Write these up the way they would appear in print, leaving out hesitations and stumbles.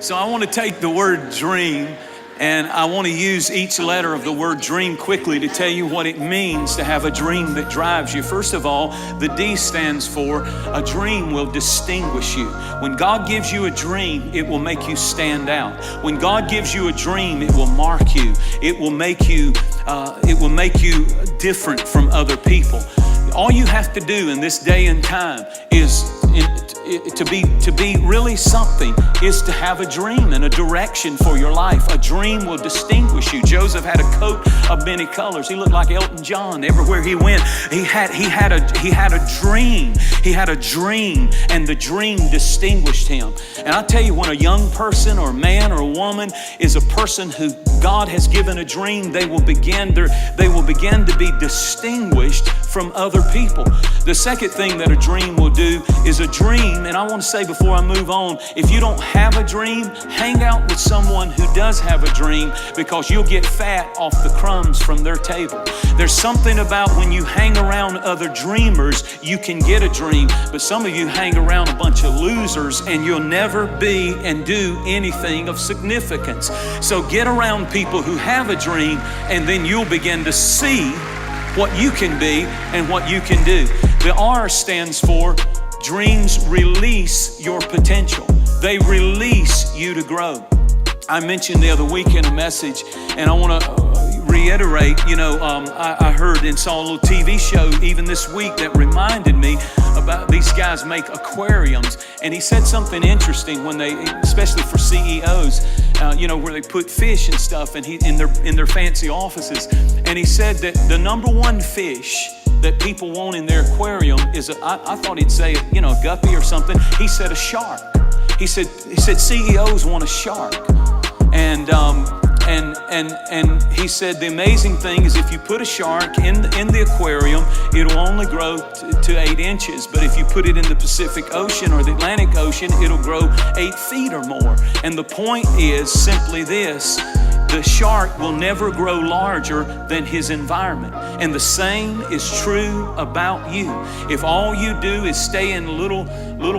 So I want to take the word dream and I want to use each letter of the word dream quickly to tell you what it means to have a dream that drives you. First of all, the D stands for a dream will distinguish you. When God gives you a dream, it will make you stand out. When God gives you a dream, it will mark you. It will make you different from other people. All you have to do in this day and time is to be really something is to have a dream and a direction for your life. A dream will distinguish you. Joseph had a coat of many colors. He looked like Elton John everywhere he went. He had a dream. He had a dream, and the dream distinguished him. And I tell you, when a young person or man or woman is a person who God has given a dream, they will begin to be distinguished from other people. The second thing that a dream will do is a dream, and I want to say before I move on, if you don't have a dream, hang out with someone who does have a dream, because you'll get fat off the crumbs from their table. There's something about when you hang around other dreamers, you can get a dream, but some of you hang around a bunch of losers and you'll never be and do anything of significance. So get around people who have a dream, and then you'll begin to see what you can be and what you can do. The R stands for dreams release your potential. They release you to grow. I mentioned the other week in a message, and I want to reiterate, I heard and saw a little TV show even this week that reminded me about these guys make aquariums. And he said something interesting when they, especially for CEOs, where they put fish and stuff and in their fancy offices. And he said that the number one fish that people want in their aquarium is I thought he'd say, a guppy or something. He said a shark. He said CEOs want a shark. And he said the amazing thing is if you put a shark in the aquarium, it'll only grow to 8 inches. But if you put it in the Pacific Ocean or the Atlantic Ocean, it'll grow 8 feet or more. And the point is simply this: the shark will never grow larger than his environment. And the same is true about you. If all you do is stay in little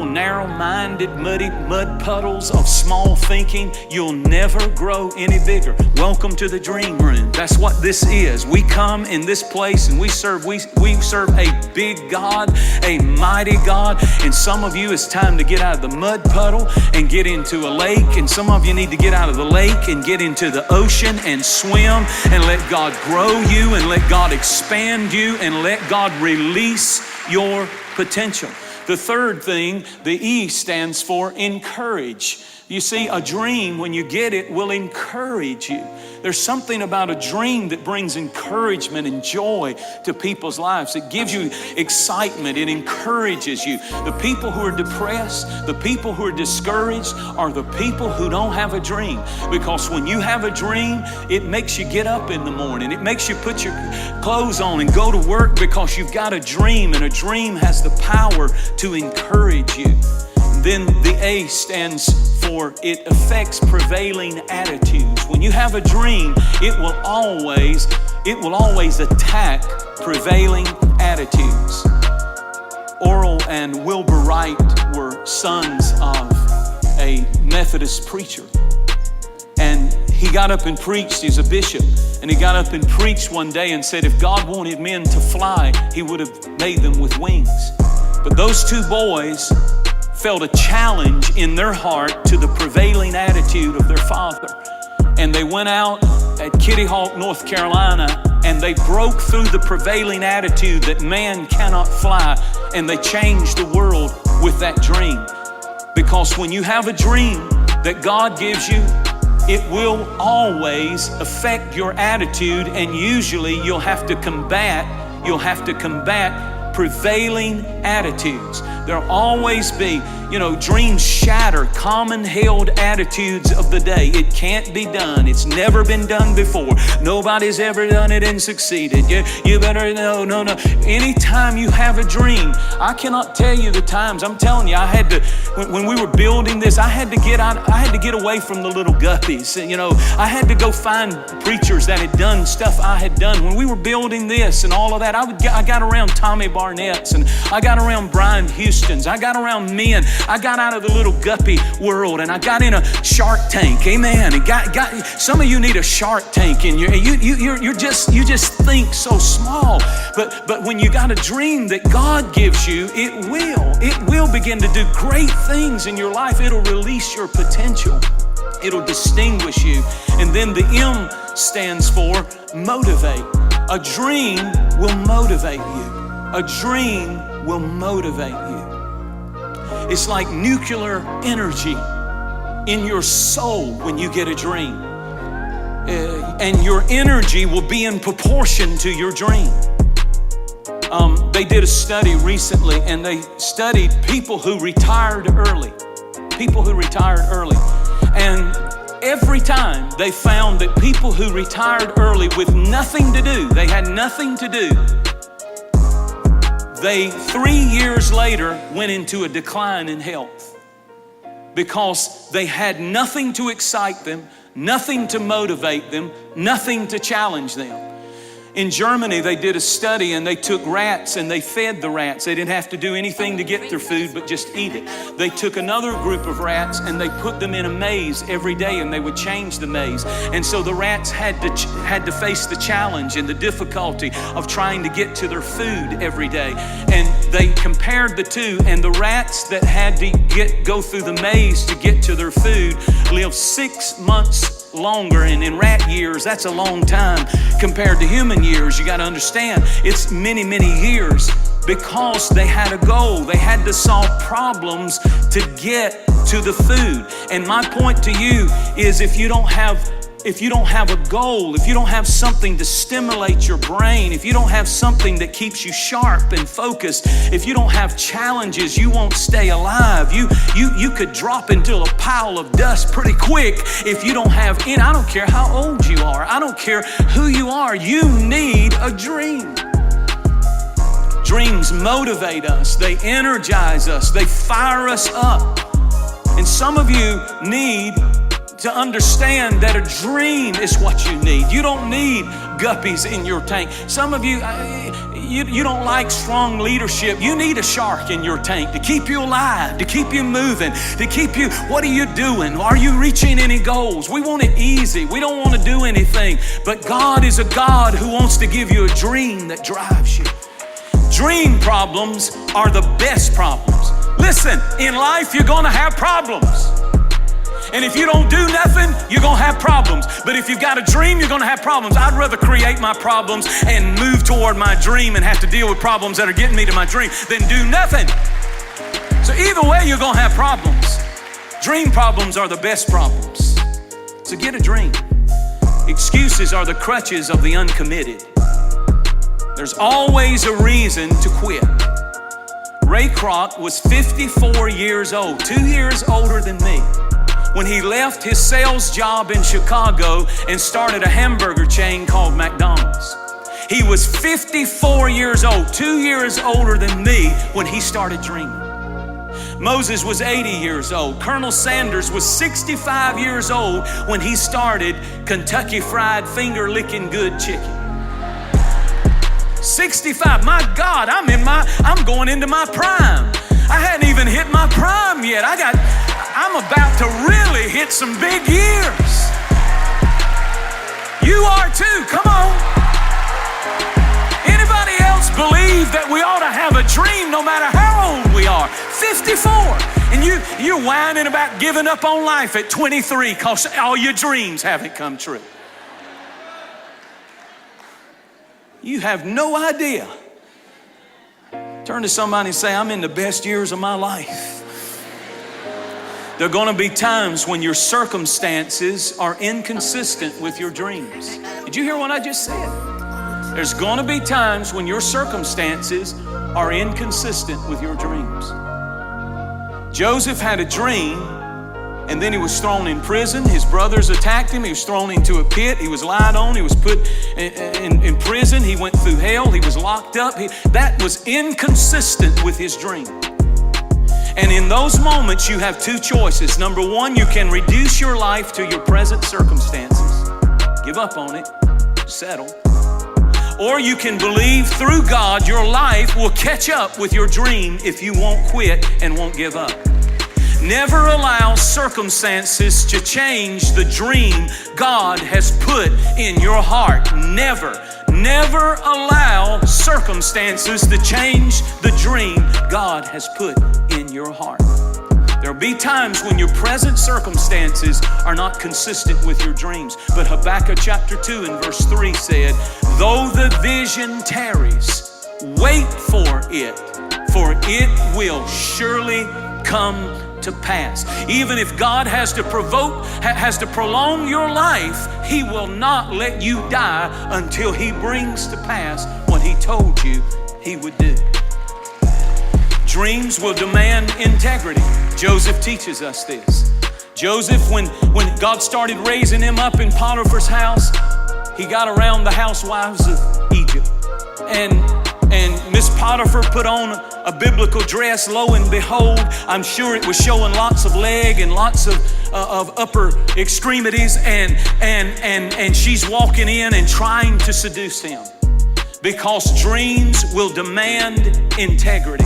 narrow-minded, mud puddles of small thinking, you'll never grow any bigger. Welcome to the dream room. That's what this is. We come in this place and we serve a big God, a mighty God. And some of you, it's time to get out of the mud puddle and get into a lake. And some of you need to get out of the lake and get into the ocean and swim and let God grow you and let God expand you and let God release your potential. The third thing, the E stands for encourage. You see, a dream, when you get it, will encourage you. There's something about a dream that brings encouragement and joy to people's lives. It gives you excitement. It encourages you. The people who are depressed, the people who are discouraged are the people who don't have a dream. Because when you have a dream, it makes you get up in the morning. It makes you put your clothes on and go to work because you've got a dream, and a dream has the power to encourage you. Then the A stands for it affects prevailing attitudes. When you have a dream, it will always attack prevailing attitudes. Oral and Wilbur Wright were sons of a Methodist preacher. And he got up and preached. He's a bishop. And he got up and preached one day and said if God wanted men to fly, he would have made them with wings. But those two boys felt a challenge in their heart to the prevailing attitude of their father. And they went out at Kitty Hawk, North Carolina, and they broke through the prevailing attitude that man cannot fly, and they changed the world with that dream. Because when you have a dream that God gives you, it will always affect your attitude, and usually you'll have to combat prevailing attitudes. There'll always be, dreams shatter common held attitudes of the day. It can't be done. It's never been done before. Nobody's ever done it and succeeded. You better, no. Anytime you have a dream, I cannot tell you the times. I'm telling you, I had to, when we were building this, I had to get away from the little guppies. I had to go find preachers that had done stuff I had done. When we were building this and all of that, I got around Tommy Barnett's and I got around Brian Houston. Houstons. I got around men. I got out of the little guppy world and I got in a Shark Tank. Amen. And got some of you need a Shark Tank in you just think so small. But when you got a dream that God gives you, it will begin to do great things in your life. It'll release your potential. It'll distinguish you. And then the M stands for motivate. A dream will motivate you. A dream will motivate you. It's like nuclear energy in your soul when you get a dream. And your energy will be in proportion to your dream. They did a study recently and they studied people who retired early. People who retired early. And every time they found that people who retired early with nothing to do, they had nothing to do, they 3 years later went into a decline in health because they had nothing to excite them, nothing to motivate them, nothing to challenge them. In Germany, they did a study and they took rats and they fed the rats. They didn't have to do anything to get their food, but just eat it. They took another group of rats and they put them in a maze every day and they would change the maze. And so the rats had to face the challenge and the difficulty of trying to get to their food every day. And they compared the two, and the rats that had to go through the maze to get to their food lived 6 months longer. And in rat years, that's a long time compared to human years. You got to understand, it's many, many years because they had a goal. They had to solve problems to get to the food. And my point to you is if you don't have a goal, if you don't have something to stimulate your brain, if you don't have something that keeps you sharp and focused, if you don't have challenges, you won't stay alive. You could drop into a pile of dust pretty quick if you don't have any. I don't care how old you are. I don't care who you are. You need a dream. Dreams motivate us. They energize us. They fire us up. And some of you need to understand that a dream is what you need. You don't need guppies in your tank. Some of you, you don't like strong leadership. You need a shark in your tank to keep you alive, to keep you moving, to keep you, what are you doing? Are you reaching any goals? We want it easy. We don't want to do anything. But God is a God who wants to give you a dream that drives you. Dream problems are the best problems. Listen, in life, you're going to have problems. And if you don't do nothing, you're going to have problems. But if you've got a dream, you're going to have problems. I'd rather create my problems and move toward my dream and have to deal with problems that are getting me to my dream than do nothing. So either way, you're going to have problems. Dream problems are the best problems. So get a dream. Excuses are the crutches of the uncommitted. There's always a reason to quit. Ray Kroc was 54 years old, 2 years older than me, when he left his sales job in Chicago and started a hamburger chain called McDonald's. He was 54 years old, 2 years older than me when he started dreaming. Moses was 80 years old. Colonel Sanders was 65 years old when he started Kentucky Fried Finger Licking Good Chicken. 65, my God, I'm going into my prime. I hadn't even hit my prime yet. I'm about to really hit some big years. You are too, come on. Anybody else believe that we ought to have a dream no matter how old we are? 54, and you're whining about giving up on life at 23 because all your dreams haven't come true. You have no idea. Turn to somebody and say, I'm in the best years of my life. There are going to be times when your circumstances are inconsistent with your dreams. Did you hear what I just said? There's going to be times when your circumstances are inconsistent with your dreams. Joseph had a dream, and then he was thrown in prison. His brothers attacked him. He was thrown into a pit. He was lied on. He was put in prison. He went through hell. He was locked up. That was inconsistent with his dream. And in those moments, you have two choices. Number one, you can reduce your life to your present circumstances. Give up on it. Settle. Or you can believe through God your life will catch up with your dream if you won't quit and won't give up. Never allow circumstances to change the dream God has put in your heart. Never allow circumstances to change the dream God has put in your heart. There'll be times when your present circumstances are not consistent with your dreams. But Habakkuk chapter 2 and verse 3 said, though the vision tarries, wait for it will surely come to pass. Even if God has to prolong your life, He will not let you die until He brings to pass what He told you He would do. Dreams will demand integrity. Joseph teaches us this. Joseph, when God started raising him up in Potiphar's house, he got around the housewives of Egypt. And Miss Potiphar put on a biblical dress. Lo and behold, I'm sure it was showing lots of leg and lots of upper extremities. And she's walking in and trying to seduce him, because dreams will demand integrity.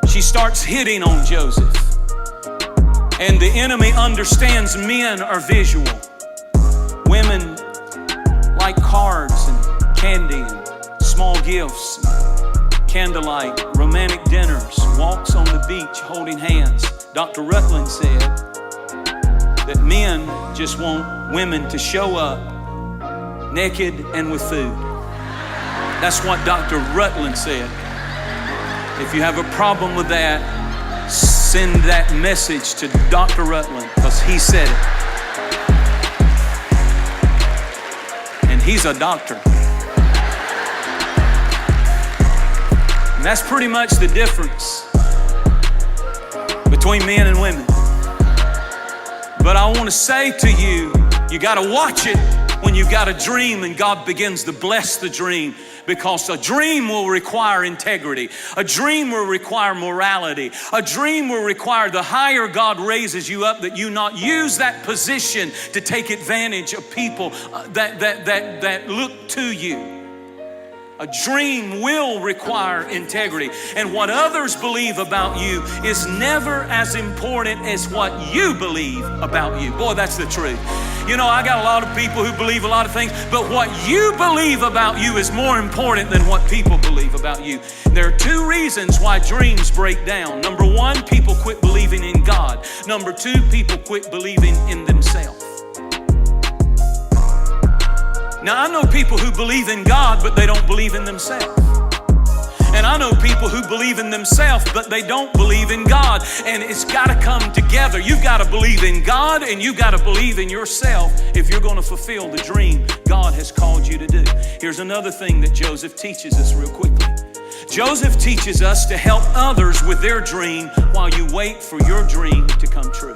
She starts hitting on Joseph. And the enemy understands men are visual. Women like cards and candy and small gifts, candlelight, romantic dinners, walks on the beach holding hands. Dr. Rutland said that men just want women to show up naked and with food. That's what Dr. Rutland said. If you have a problem with that, send that message to Dr. Rutland, because he said it. And he's a doctor. And that's pretty much the difference between men and women. But I want to say to you, you got to watch it when you've got a dream and God begins to bless the dream. Because a dream will require integrity. A dream will require morality. A dream will require the higher God raises you up, that you not use that position to take advantage of people that look to you. A dream will require integrity. And what others believe about you is never as important as what you believe about you. Boy, that's the truth. You know, I got a lot of people who believe a lot of things, but what you believe about you is more important than what people believe about you. There are two reasons why dreams break down. Number one, people quit believing in God. Number two, people quit believing in themselves. Now, I know people who believe in God, but they don't believe in themselves. And I know people who believe in themselves, but they don't believe in God. And it's got to come together. You've got to believe in God, and you've got to believe in yourself if you're going to fulfill the dream God has called you to do. Here's another thing that Joseph teaches us real quickly. Joseph teaches us to help others with their dream while you wait for your dream to come true.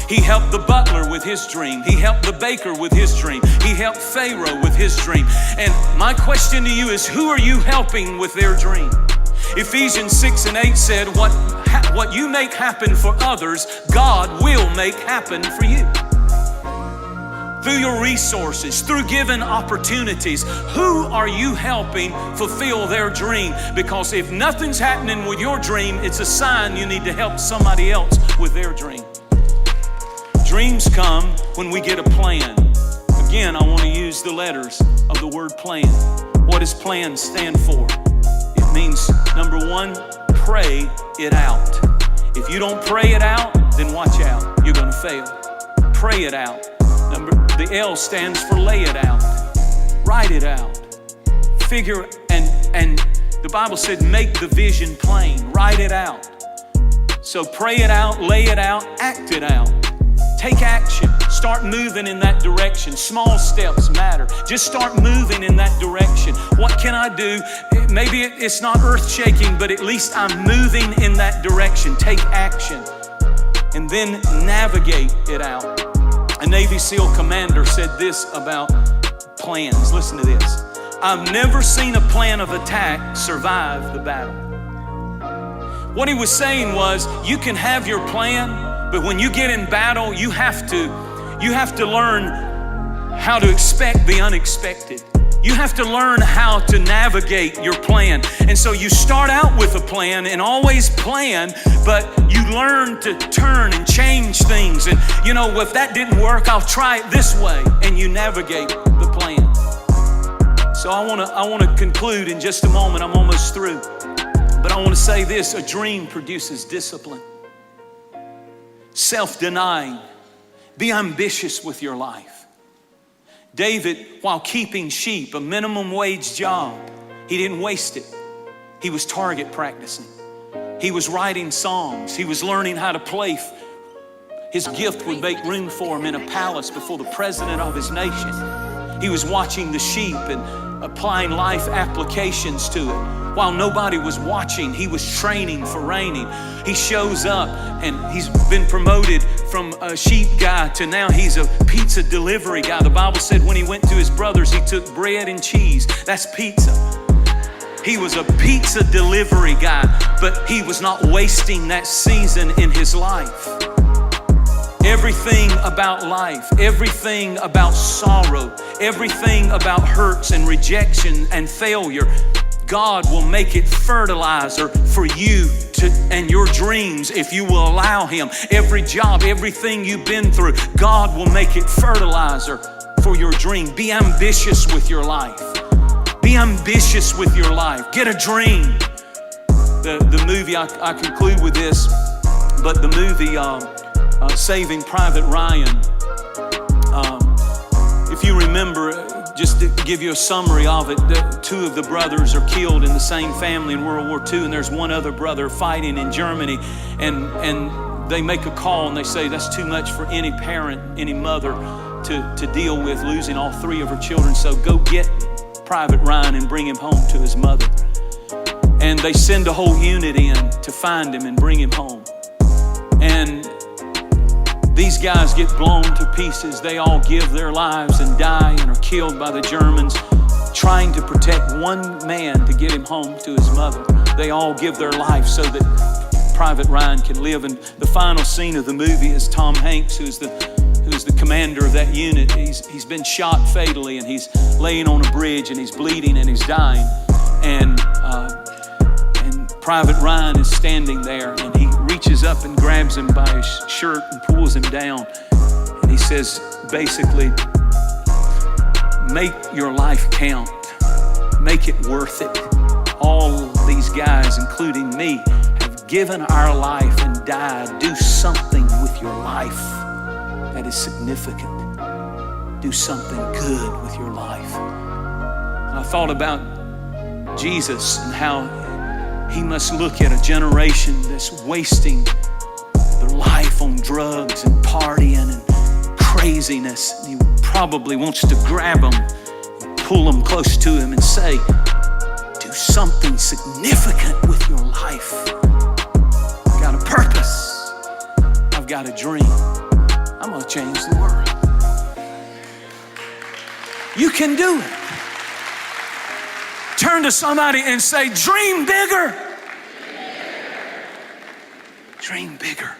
He helped the butler with his dream. He helped the baker with his dream. He helped Pharaoh with his dream. And my question to you is, who are you helping with their dream? Ephesians 6 and 8 said, what you make happen for others, God will make happen for you. Through your resources, through given opportunities, who are you helping fulfill their dream? Because if nothing's happening with your dream, it's a sign you need to help somebody else with their dream. Dreams come when we get a plan. Again, I want to use the letters of the word plan. What does plan stand for? It means, number one, pray it out. If you don't pray it out, then watch out. You're going to fail. Pray it out. The L stands for lay it out. Write it out. Figure, and the Bible said make the vision plain. Write it out. So pray it out, lay it out, act it out. Take action. Start moving in that direction. Small steps matter. Just start moving in that direction. What can I do? Maybe it's not earth-shaking, but at least I'm moving in that direction. Take action. And then navigate it out. A Navy SEAL commander said this about plans. Listen to this. I've never seen a plan of attack survive the battle. What he was saying was, you can have your plan, but when you get in battle, you have to learn how to expect the unexpected. You have to learn how to navigate your plan. And so you start out with a plan and always plan, but you learn to turn and change things. And you know, if that didn't work, I'll try it this way. And you navigate the plan. So I want to conclude in just a moment. I'm almost through. But I want to say this, a dream produces discipline. Self-denying. Be ambitious with your life. David, while keeping sheep, a minimum wage job, he didn't waste it. He was target practicing. He was writing songs. He was learning how to play. His gift would make room for him in a palace before the president of his nation. He was watching the sheep and applying life applications to it. While nobody was watching, he was training for reigning. He shows up and he's been promoted from a sheep guy to now he's a pizza delivery guy. The Bible said when he went to his brothers, he took bread and cheese. That's pizza. He was a pizza delivery guy, but he was not wasting that season in his life. Everything about life, everything about sorrow, everything about hurts and rejection and failure, God will make it fertilizer for you and your dreams if you will allow Him. Every job, everything you've been through, God will make it fertilizer for your dream. Be ambitious with your life. Be ambitious with your life. Get a dream. The movie, I conclude with this, but the movie Saving Private Ryan, if you remember, just to give you a summary of it, two of the brothers are killed in the same family in World War II, and there's one other brother fighting in Germany, and they make a call and they say that's too much for any parent, any mother to deal with, losing all three of her children, so go get Private Ryan and bring him home to his mother. And they send a whole unit in to find him and bring him home. And these guys get blown to pieces. They all give their lives and die and are killed by the Germans, trying to protect one man to get him home to his mother. They all give their life so that Private Ryan can live. And the final scene of the movie is Tom Hanks, who's the commander of that unit. He's been shot fatally and he's laying on a bridge and he's bleeding and he's dying. And Private Ryan is standing there and he reaches up and grabs him by his shirt and pulls him down. And he says, basically, make your life count. Make it worth it. All these guys, including me, have given our life and died. Do something with your life that is significant. Do something good with your life. And I thought about Jesus and how He must look at a generation that's wasting their life on drugs and partying and craziness. And He probably wants to grab them, pull them close to Him and say, do something significant with your life. I've got a purpose. I've got a dream. I'm going to change the world. You can do it. Turn to somebody and say, dream bigger. Dream bigger.